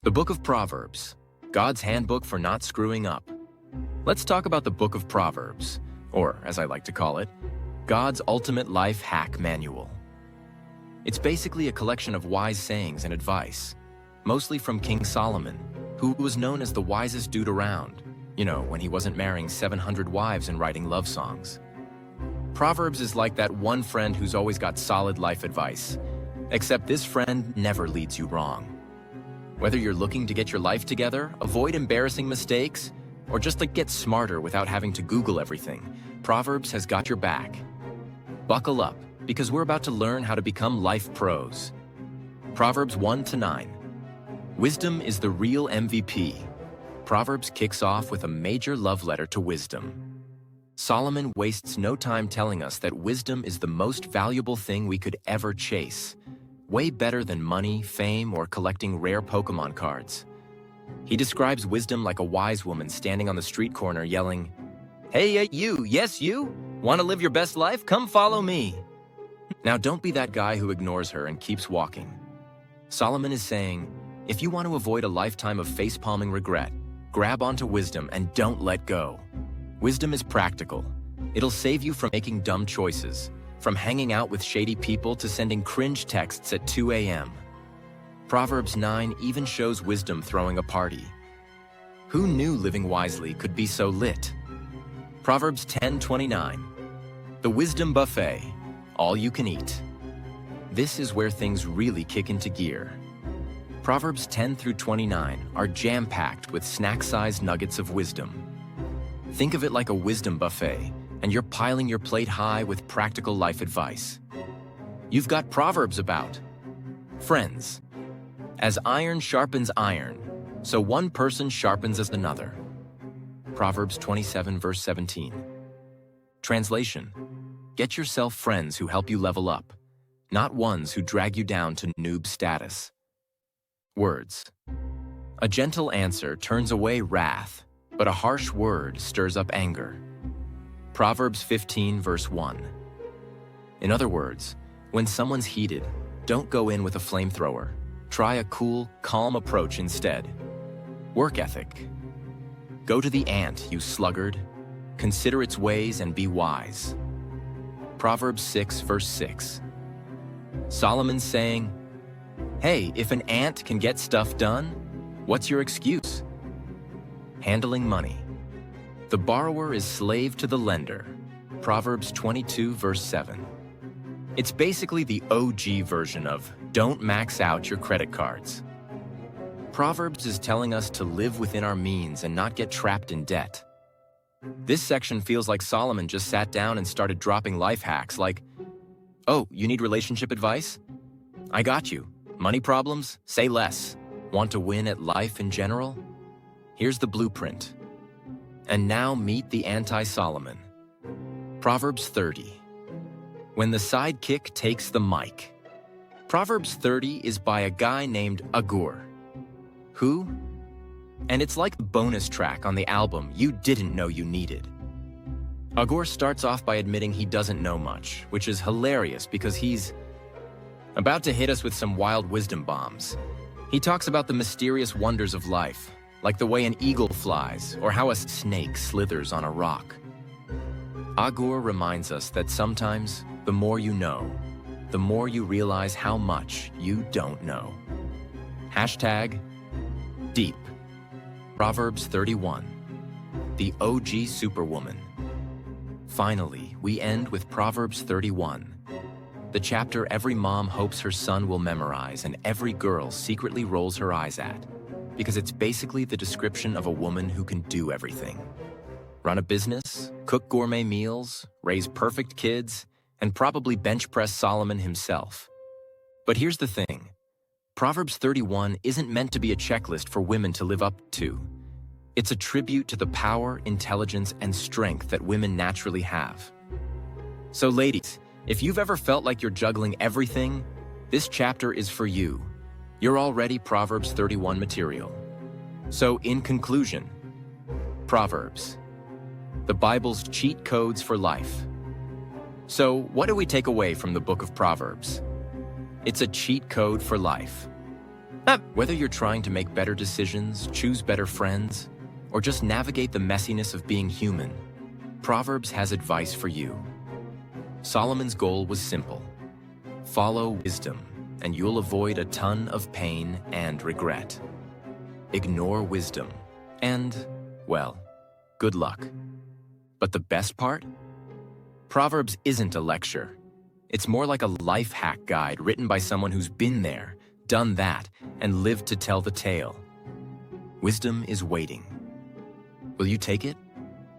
The Book of Proverbs, God's handbook for not screwing up. Let's talk about the Book of Proverbs, or as I like to call it, God's ultimate life hack manual. It's basically a collection of wise sayings and advice, mostly from King Solomon, who was known as the wisest dude around, when he wasn't marrying 700 wives and writing love songs. Proverbs is like that one friend who's always got solid life advice, except this friend never leads you wrong. Whether you're looking to get your life together, avoid embarrassing mistakes, or just get smarter without having to Google everything, Proverbs has got your back. Buckle up, because we're about to learn how to become life pros. Proverbs 1-9. Wisdom is the real MVP. Proverbs kicks off with a major love letter to wisdom. Solomon wastes no time telling us that wisdom is the most valuable thing we could ever chase. Way better than money, fame, or collecting rare Pokemon cards. He describes wisdom like a wise woman standing on the street corner yelling, "Hey, you, yes you? Want to live your best life? Come follow me." Now don't be that guy who ignores her and keeps walking. Solomon is saying, if you want to avoid a lifetime of face-palming regret, grab onto wisdom and don't let go. Wisdom is practical. It'll save you from making dumb choices, from hanging out with shady people to sending cringe texts at 2 a.m. Proverbs 9 even shows wisdom throwing a party. Who knew living wisely could be so lit? Proverbs 10:29. The wisdom buffet, all you can eat. This is where things really kick into gear. Proverbs 10-29 are jam-packed with snack-sized nuggets of wisdom. Think of it like a wisdom buffet, and you're piling your plate high with practical life advice. You've got Proverbs about friends. As iron sharpens iron, so one person sharpens as another. Proverbs 27:17. Translation: get yourself friends who help you level up, not ones who drag you down to noob status. Words. A gentle answer turns away wrath, but a harsh word stirs up anger. Proverbs 15:1. In other words, when someone's heated, don't go in with a flamethrower. Try a cool, calm approach instead. Work ethic. Go to the ant, you sluggard. Consider its ways and be wise. Proverbs 6:6. Solomon's saying, hey, if an ant can get stuff done, what's your excuse? Handling money. The borrower is slave to the lender. Proverbs 22:7. It's basically the OG version of don't max out your credit cards. Proverbs is telling us to live within our means and not get trapped in debt. This section feels like Solomon just sat down and started dropping life hacks like, oh, you need relationship advice? I got you. Money problems? Say less. Want to win at life in general? Here's the blueprint. And now meet the anti-Solomon. Proverbs 30. When the sidekick takes the mic. Proverbs 30 is by a guy named Agur. Who? And it's like the bonus track on the album you didn't know you needed. Agur starts off by admitting he doesn't know much, which is hilarious because he's about to hit us with some wild wisdom bombs. He talks about the mysterious wonders of life, like the way an eagle flies or how a snake slithers on a rock. Agur reminds us that sometimes, the more you know, the more you realize how much you don't know. Hashtag deep. Proverbs 31. The OG Superwoman. Finally, we end with Proverbs 31. The chapter every mom hopes her son will memorize and every girl secretly rolls her eyes at, because it's basically the description of a woman who can do everything. Run a business, cook gourmet meals, raise perfect kids, and probably bench press Solomon himself. But here's the thing. Proverbs 31 isn't meant to be a checklist for women to live up to. It's a tribute to the power, intelligence, and strength that women naturally have. So ladies, if you've ever felt like you're juggling everything, this chapter is for you. You're already Proverbs 31 material. So in conclusion, Proverbs, the Bible's cheat codes for life. So what do we take away from the Book of Proverbs? It's a cheat code for life. Whether you're trying to make better decisions, choose better friends, or just navigate the messiness of being human, Proverbs has advice for you. Solomon's goal was simple: follow wisdom, and you'll avoid a ton of pain and regret. Ignore wisdom, and, well, good luck. But the best part? Proverbs isn't a lecture. It's more like a life hack guide written by someone who's been there, done that, and lived to tell the tale. Wisdom is waiting. Will you take it?